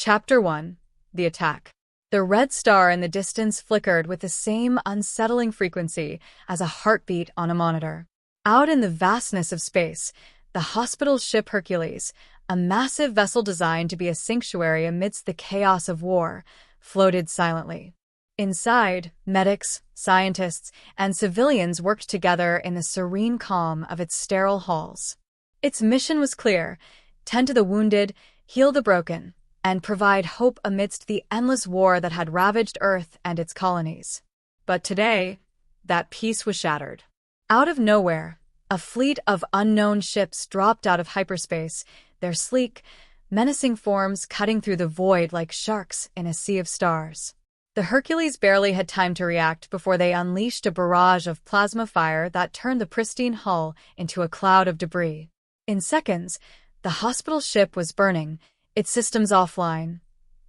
Chapter 1: The Attack. The red star in the distance flickered with the same unsettling frequency as a heartbeat on a monitor. Out in the vastness of space, the hospital ship Hercules, a massive vessel designed to be a sanctuary amidst the chaos of war, floated silently. Inside, medics, scientists, and civilians worked together in the serene calm of its sterile halls. Its mission was clear: tend to the wounded, heal the broken, and provide hope amidst the endless war that had ravaged Earth and its colonies. But today, that peace was shattered. Out of nowhere, a fleet of unknown ships dropped out of hyperspace, their sleek, menacing forms cutting through the void like sharks in a sea of stars. The Hercules barely had time to react before they unleashed a barrage of plasma fire that turned the pristine hull into a cloud of debris. In seconds, the hospital ship was burning, its systems offline,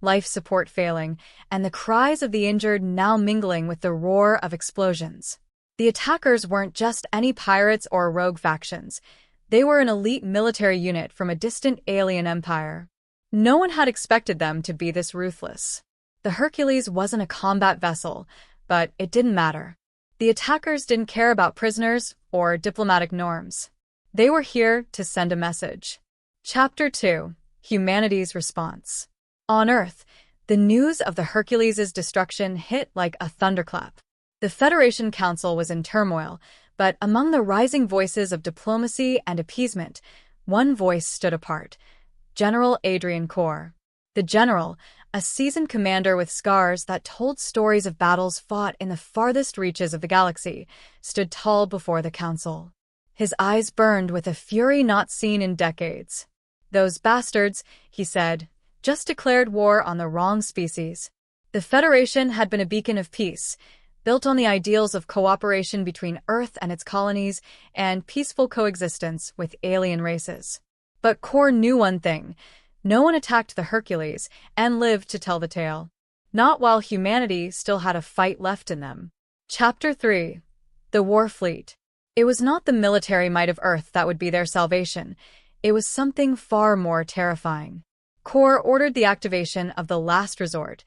life support failing, and the cries of the injured now mingling with the roar of explosions. The attackers weren't just any pirates or rogue factions. They were an elite military unit from a distant alien empire. No one had expected them to be this ruthless. The Hercules wasn't a combat vessel, but it didn't matter. The attackers didn't care about prisoners or diplomatic norms. They were here to send a message. Chapter 2: Humanity's Response. On Earth, the news of the Hercules' destruction hit like a thunderclap. The Federation Council was in turmoil, but among the rising voices of diplomacy and appeasement, one voice stood apart: General Adrian Corr. The general, a seasoned commander with scars that told stories of battles fought in the farthest reaches of the galaxy, stood tall before the council. His eyes burned with a fury not seen in decades. "Those bastards," he said, "just declared war on the wrong species." The Federation had been a beacon of peace, built on the ideals of cooperation between Earth and its colonies and peaceful coexistence with alien races. But Corr knew one thing: no one attacked the Hercules and lived to tell the tale. Not while humanity still had a fight left in them. Chapter 3: The War Fleet. It was not the military might of Earth that would be their salvation. It was something far more terrifying. Corr ordered the activation of the last resort,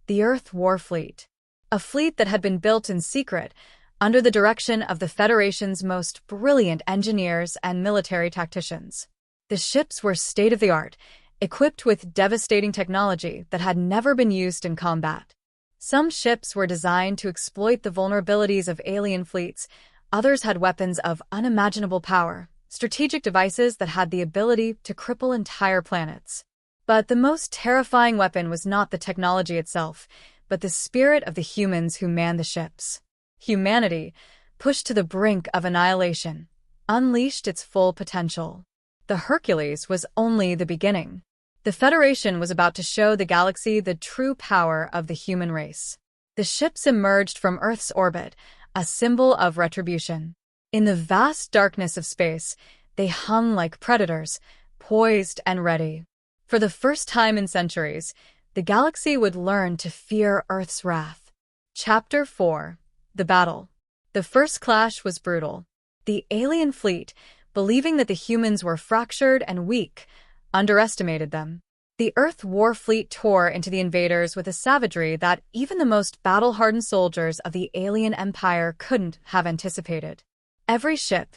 the Earth War Fleet. A fleet that had been built in secret, under the direction of the Federation's most brilliant engineers and military tacticians. The ships were state-of-the-art, equipped with devastating technology that had never been used in combat. Some ships were designed to exploit the vulnerabilities of alien fleets, others had weapons of unimaginable power, strategic devices that had the ability to cripple entire planets. But the most terrifying weapon was not the technology itself, but the spirit of the humans who manned the ships. Humanity, pushed to the brink of annihilation, unleashed its full potential. The Hercules was only the beginning. The Federation was about to show the galaxy the true power of the human race. The ships emerged from Earth's orbit, a symbol of retribution. In the vast darkness of space, they hung like predators, poised and ready. For the first time in centuries, the galaxy would learn to fear Earth's wrath. Chapter 4: The Battle. The first clash was brutal. The alien fleet, believing that the humans were fractured and weak, underestimated them. The Earth War Fleet tore into the invaders with a savagery that even the most battle-hardened soldiers of the alien empire couldn't have anticipated. Every ship,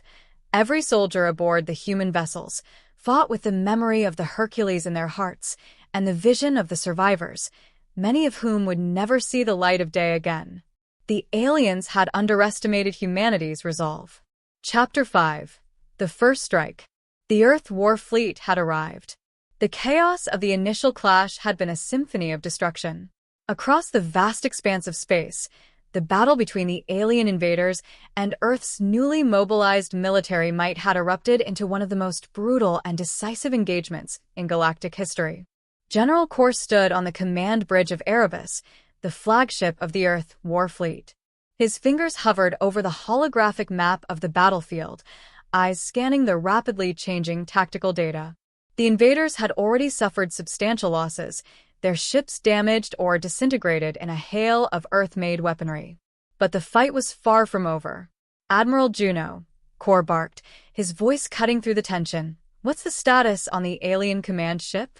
every soldier aboard the human vessels, fought with the memory of the Hercules in their hearts and the vision of the survivors, many of whom would never see the light of day again. The aliens had underestimated humanity's resolve. Chapter 5: The First Strike. The Earth War Fleet had arrived. The chaos of the initial clash had been a symphony of destruction. Across the vast expanse of space, the battle between the alien invaders and Earth's newly mobilized military might had erupted into one of the most brutal and decisive engagements in galactic history. General Corr stood on the command bridge of Erebus, the flagship of the Earth War Fleet. His fingers hovered over the holographic map of the battlefield, eyes scanning the rapidly changing tactical data. The invaders had already suffered substantial losses, their ships damaged or disintegrated in a hail of Earth-made weaponry. But the fight was far from over. "Admiral Juno," Corr barked, his voice cutting through the tension. "What's the status on the alien command ship?"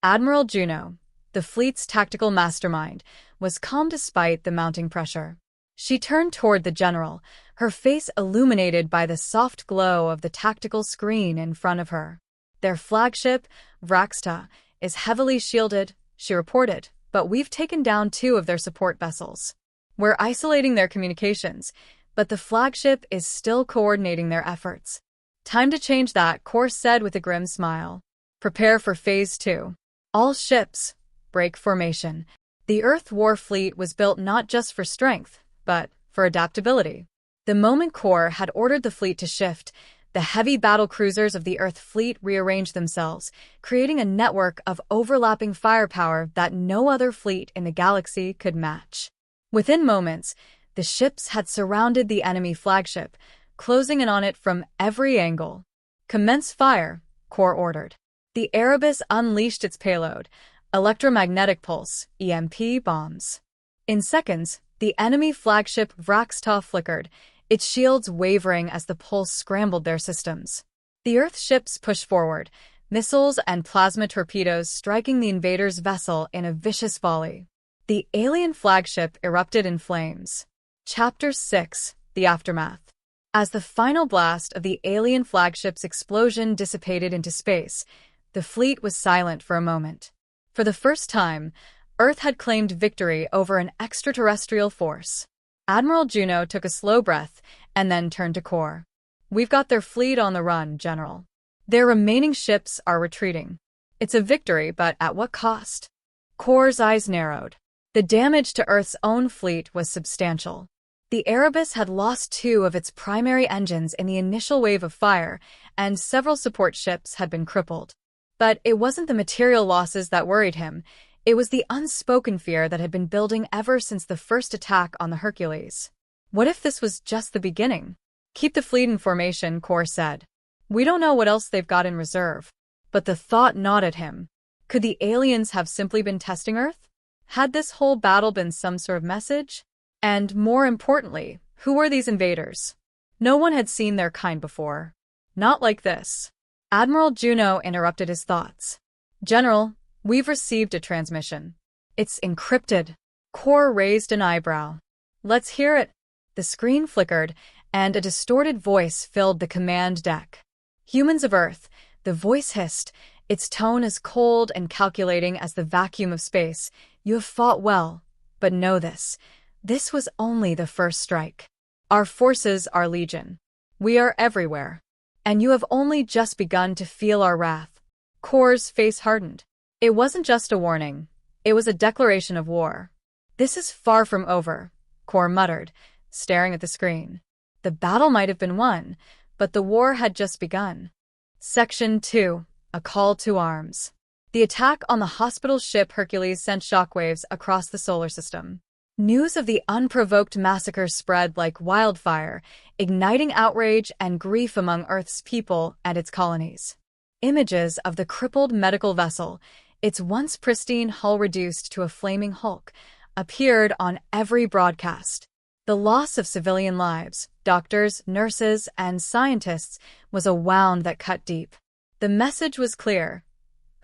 "Admiral Juno," the fleet's tactical mastermind, was calm despite the mounting pressure. She turned toward the general, her face illuminated by the soft glow of the tactical screen in front of her. "Their flagship, Vraxta, is heavily shielded," she reported, "but we've taken down 2 of their support vessels. We're isolating their communications, but the flagship is still coordinating their efforts." "Time to change that," Kor said with a grim smile. "Prepare for Phase 2. All ships, break formation." The Earth War fleet was built not just for strength, but for adaptability. The moment Kor had ordered the fleet to shift, the heavy battle cruisers of the Earth fleet rearranged themselves, creating a network of overlapping firepower that no other fleet in the galaxy could match. Within moments, the ships had surrounded the enemy flagship, closing in on it from every angle. "Commence fire," Kor ordered. The Erebus unleashed its payload, electromagnetic pulse, EMP bombs. In seconds, the enemy flagship Vraxta flickered, its shields wavering as the pulse scrambled their systems. The Earth ships pushed forward, missiles and plasma torpedoes striking the invader's vessel in a vicious volley. The alien flagship erupted in flames. Chapter 6: The Aftermath. As the final blast of the alien flagship's explosion dissipated into space, the fleet was silent for a moment. For the first time, Earth had claimed victory over an extraterrestrial force. Admiral Juno took a slow breath and then turned to Kor. "We've got their fleet on the run, General. Their remaining ships are retreating. It's a victory, but at what cost?" Kor's eyes narrowed. The damage to Earth's own fleet was substantial. The Erebus had lost 2 of its primary engines in the initial wave of fire, and several support ships had been crippled. But it wasn't the material losses that worried him. It was the unspoken fear that had been building ever since the first attack on the Hercules. What if this was just the beginning? "Keep the fleet in formation," Kor said. "We don't know what else they've got in reserve." But the thought gnawed at him. Could the aliens have simply been testing Earth? Had this whole battle been some sort of message? And more importantly, who were these invaders? No one had seen their kind before. Not like this. Admiral Juno interrupted his thoughts. "General, we've received a transmission. It's encrypted." Kor raised an eyebrow. "Let's hear it." The screen flickered, and a distorted voice filled the command deck. "Humans of Earth," the voice hissed, its tone as cold and calculating as the vacuum of space. "You have fought well, but know this. This was only the first strike. Our forces are legion. We are everywhere. And you have only just begun to feel our wrath." Kor's face hardened. It wasn't just a warning. It was a declaration of war. "This is far from over," Kor muttered, staring at the screen. The battle might have been won, but the war had just begun. Section 2: A Call to Arms. The attack on the hospital ship Hercules sent shockwaves across the solar system. News of the unprovoked massacre spread like wildfire, igniting outrage and grief among Earth's people and its colonies. Images of the crippled medical vessel, its once pristine hull reduced to a flaming hulk, appeared on every broadcast. The loss of civilian lives, doctors, nurses, and scientists, was a wound that cut deep. The message was clear.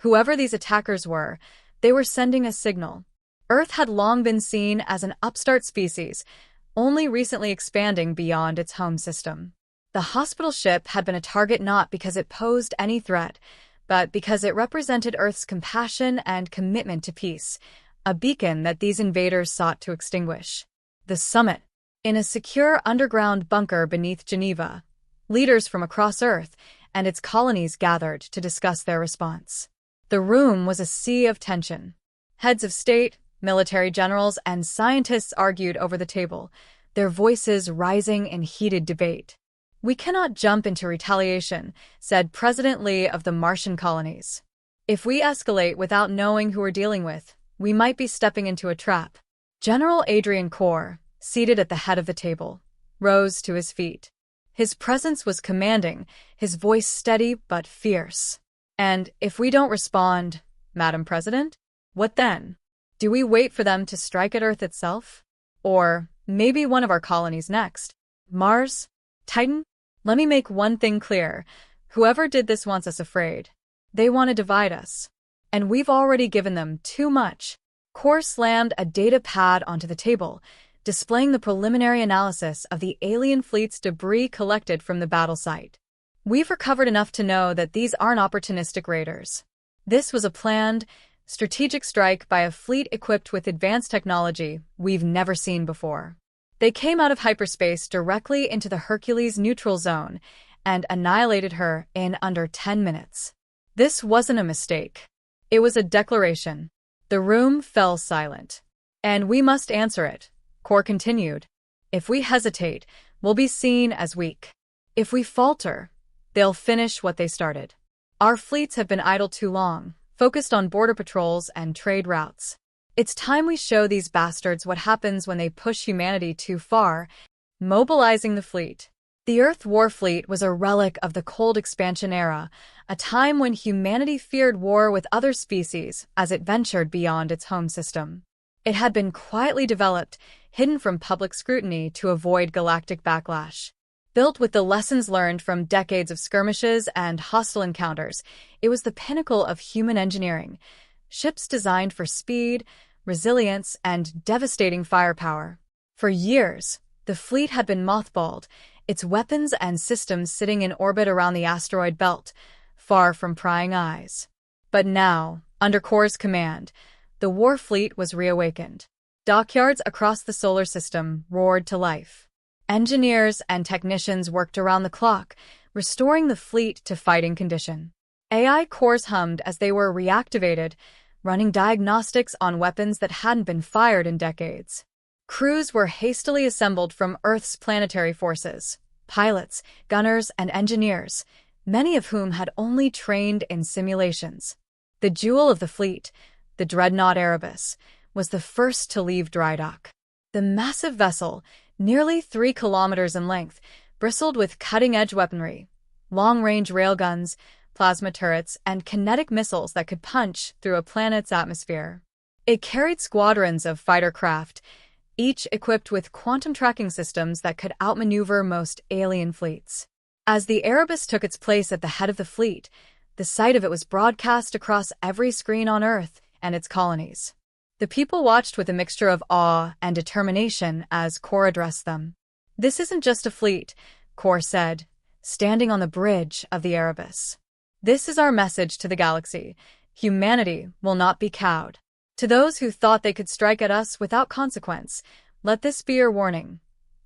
Whoever these attackers were, they were sending a signal. Earth had long been seen as an upstart species, only recently expanding beyond its home system. The hospital ship had been a target not because it posed any threat, but because it represented Earth's compassion and commitment to peace, a beacon that these invaders sought to extinguish. The summit. In a secure underground bunker beneath Geneva, leaders from across Earth and its colonies gathered to discuss their response. The room was a sea of tension. Heads of state, military generals, and scientists argued over the table, their voices rising in heated debate. "We cannot jump into retaliation," said President Lee of the Martian colonies. "If we escalate without knowing who we're dealing with, we might be stepping into a trap." General Adrian Kor, seated at the head of the table, rose to his feet. His presence was commanding, his voice steady but fierce. "And if we don't respond, Madam President, what then? Do we wait for them to strike at Earth itself? Or maybe one of our colonies next? Mars? Titan? Let me make one thing clear. Whoever did this wants us afraid. They want to divide us. And we've already given them too much. Core slammed a data pad onto the table, displaying the preliminary analysis of the alien fleet's debris collected from the battle site. We've recovered enough to know that these aren't opportunistic raiders. This was a planned, strategic strike by a fleet equipped with advanced technology we've never seen before. They came out of hyperspace directly into the Hercules neutral zone and annihilated her in under 10 minutes. This wasn't a mistake. It was a declaration. The room fell silent. And we must answer it, Core continued. If we hesitate, we'll be seen as weak. If we falter, they'll finish what they started. Our fleets have been idle too long, focused on border patrols and trade routes. It's time we show these bastards what happens when they push humanity too far, mobilizing the fleet. The Earth War Fleet was a relic of the cold expansion era, a time when humanity feared war with other species as it ventured beyond its home system. It had been quietly developed, hidden from public scrutiny to avoid galactic backlash. Built with the lessons learned from decades of skirmishes and hostile encounters, it was the pinnacle of human engineering. Ships designed for speed, resilience, and devastating firepower. For years, the fleet had been mothballed, its weapons and systems sitting in orbit around the asteroid belt, far from prying eyes. But now, under Core's command, the war fleet was reawakened. Dockyards across the solar system roared to life. Engineers and technicians worked around the clock, restoring the fleet to fighting condition. AI cores hummed as they were reactivated, running diagnostics on weapons that hadn't been fired in decades. Crews were hastily assembled from Earth's planetary forces, pilots, gunners, and engineers, many of whom had only trained in simulations. The jewel of the fleet, the dreadnought Erebus, was the first to leave dry dock. The massive vessel, nearly 3 kilometers in length, bristled with cutting-edge weaponry, long-range railguns, plasma turrets, and kinetic missiles that could punch through a planet's atmosphere. It carried squadrons of fighter craft, each equipped with quantum tracking systems that could outmaneuver most alien fleets. As the Erebus took its place at the head of the fleet, the sight of it was broadcast across every screen on Earth and its colonies. The people watched with a mixture of awe and determination as Core addressed them. "This isn't just a fleet," Core said, standing on the bridge of the Erebus. "This is our message to the galaxy. Humanity will not be cowed. To those who thought they could strike at us without consequence, let this be your warning.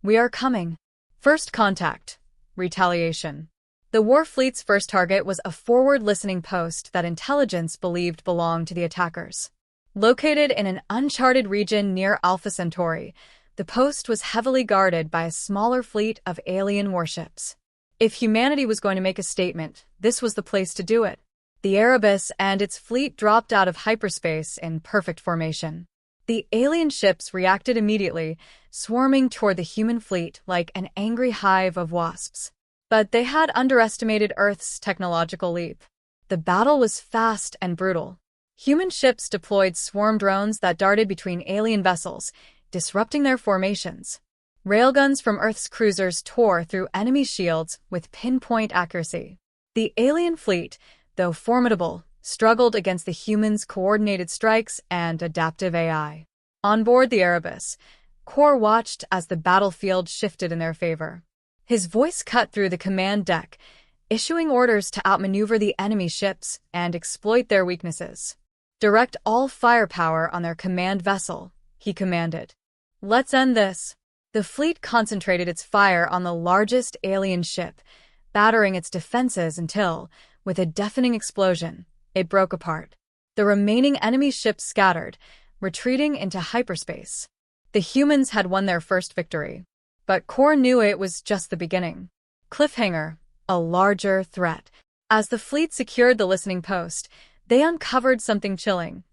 We are coming. First contact. Retaliation." The war fleet's first target was a forward-listening post that intelligence believed belonged to the attackers. Located in an uncharted region near Alpha Centauri, the post was heavily guarded by a smaller fleet of alien warships. If humanity was going to make a statement, this was the place to do it. The Erebus and its fleet dropped out of hyperspace in perfect formation. The alien ships reacted immediately, swarming toward the human fleet like an angry hive of wasps. But they had underestimated Earth's technological leap. The battle was fast and brutal. Human ships deployed swarm drones that darted between alien vessels, disrupting their formations. Railguns from Earth's cruisers tore through enemy shields with pinpoint accuracy. The alien fleet, though formidable, struggled against the humans' coordinated strikes and adaptive AI. On board the Erebus, Core watched as the battlefield shifted in their favor. His voice cut through the command deck, issuing orders to outmaneuver the enemy ships and exploit their weaknesses. "Direct all firepower on their command vessel," he commanded. "Let's end this." The fleet concentrated its fire on the largest alien ship, battering its defenses until, with a deafening explosion, it broke apart. The remaining enemy ships scattered, retreating into hyperspace. The humans had won their first victory. But Core knew it was just the beginning. Cliffhanger, a larger threat. As the fleet secured the listening post, they uncovered something chilling.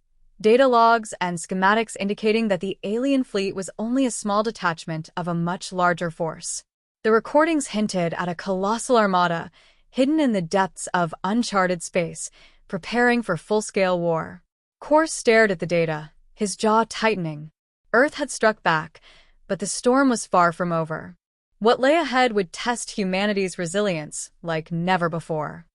Data logs and schematics indicating that the alien fleet was only a small detachment of a much larger force. The recordings hinted at a colossal armada, hidden in the depths of uncharted space, preparing for full-scale war. Core stared at the data, his jaw tightening. Earth had struck back, but the storm was far from over. What lay ahead would test humanity's resilience like never before.